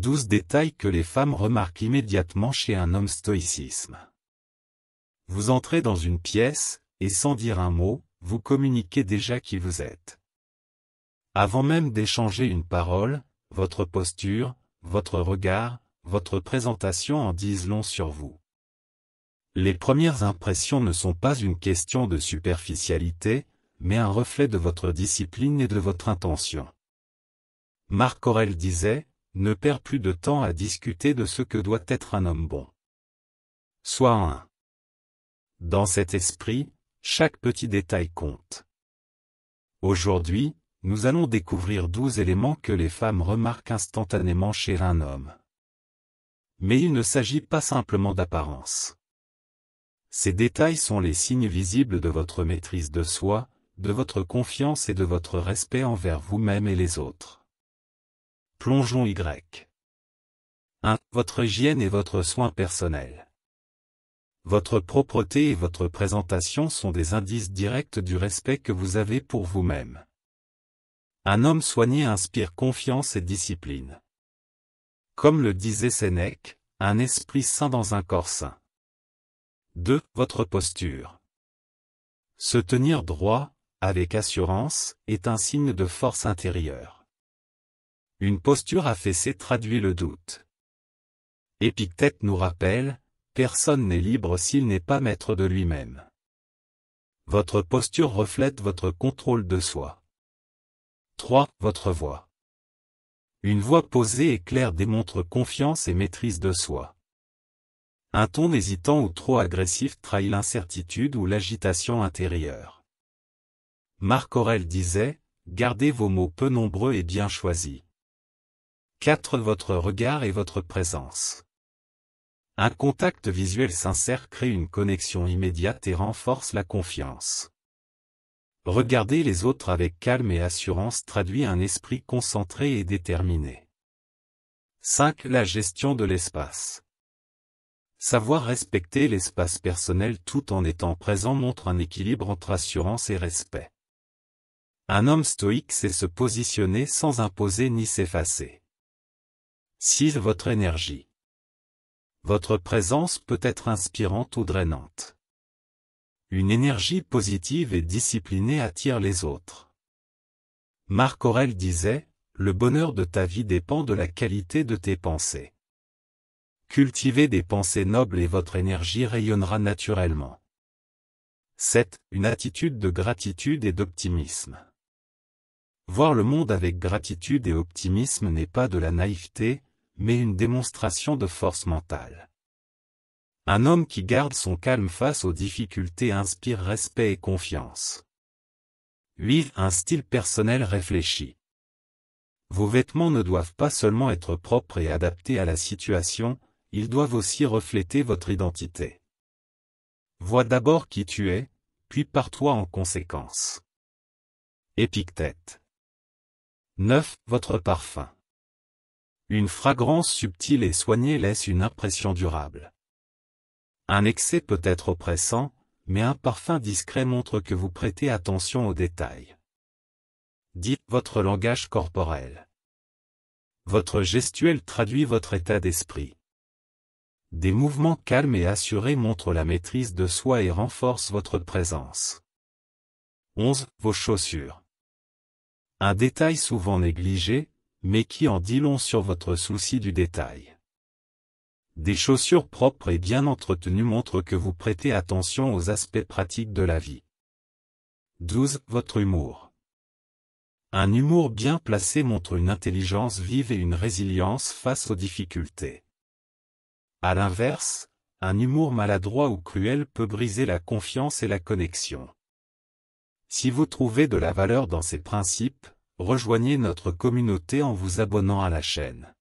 12 détails que les femmes remarquent immédiatement chez un homme stoïcisme. Vous entrez dans une pièce, et sans dire un mot, vous communiquez déjà qui vous êtes. Avant même d'échanger une parole, votre posture, votre regard, votre présentation en disent long sur vous. Les premières impressions ne sont pas une question de superficialité, mais un reflet de votre discipline et de votre intention. Marc Aurèle disait, « Ne perds plus de temps à discuter de ce que doit être un homme bon. » Sois un. Dans cet esprit, chaque petit détail compte. Aujourd'hui, nous allons découvrir 12 éléments que les femmes remarquent instantanément chez un homme. Mais il ne s'agit pas simplement d'apparence. Ces détails sont les signes visibles de votre maîtrise de soi, de votre confiance et de votre respect envers vous-même et les autres. Plongeons Y. 1. Votre hygiène et votre soin personnel. Votre propreté et votre présentation sont des indices directs du respect que vous avez pour vous-même. Un homme soigné inspire confiance et discipline. Comme le disait Sénèque, un esprit sain dans un corps sain. 2. Votre posture. Se tenir droit, avec assurance, est un signe de force intérieure. Une posture affaissée traduit le doute. Épictète nous rappelle, personne n'est libre s'il n'est pas maître de lui-même. Votre posture reflète votre contrôle de soi. 3. Votre voix. Une voix posée et claire démontre confiance et maîtrise de soi. Un ton hésitant ou trop agressif trahit l'incertitude ou l'agitation intérieure. Marc Aurèle disait, « Gardez vos mots peu nombreux et bien choisis. » 4. Votre regard et votre présence. Un contact visuel sincère crée une connexion immédiate et renforce la confiance. Regarder les autres avec calme et assurance traduit un esprit concentré et déterminé. 5. La gestion de l'espace. Savoir respecter l'espace personnel tout en étant présent montre un équilibre entre assurance et respect. Un homme stoïque sait se positionner sans imposer ni s'effacer. 6. Votre énergie. Votre présence peut être inspirante ou drainante. Une énergie positive et disciplinée attire les autres. Marc Aurèle disait, « Le bonheur de ta vie dépend de la qualité de tes pensées. » Cultivez des pensées nobles et votre énergie rayonnera naturellement. 7. Une attitude de gratitude et d'optimisme. Voir le monde avec gratitude et optimisme n'est pas de la naïveté, mais une démonstration de force mentale. Un homme qui garde son calme face aux difficultés inspire respect et confiance. 8. Un style personnel réfléchi. Vos vêtements ne doivent pas seulement être propres et adaptés à la situation, ils doivent aussi refléter votre identité. Vois d'abord qui tu es, puis pars-toi en conséquence. Épictète. 9. Votre parfum. Une fragrance subtile et soignée laisse une impression durable. Un excès peut être oppressant, mais un parfum discret montre que vous prêtez attention aux détails. 10. Votre langage corporel. Votre gestuelle traduit votre état d'esprit. Des mouvements calmes et assurés montrent la maîtrise de soi et renforcent votre présence. 11. Vos chaussures. Un détail souvent négligé, mais qui en dit long sur votre souci du détail. Des chaussures propres et bien entretenues montrent que vous prêtez attention aux aspects pratiques de la vie. 12. Votre humour. Un humour bien placé montre une intelligence vive et une résilience face aux difficultés. À l'inverse, un humour maladroit ou cruel peut briser la confiance et la connexion. Si vous trouvez de la valeur dans ces principes, rejoignez notre communauté en vous abonnant à la chaîne.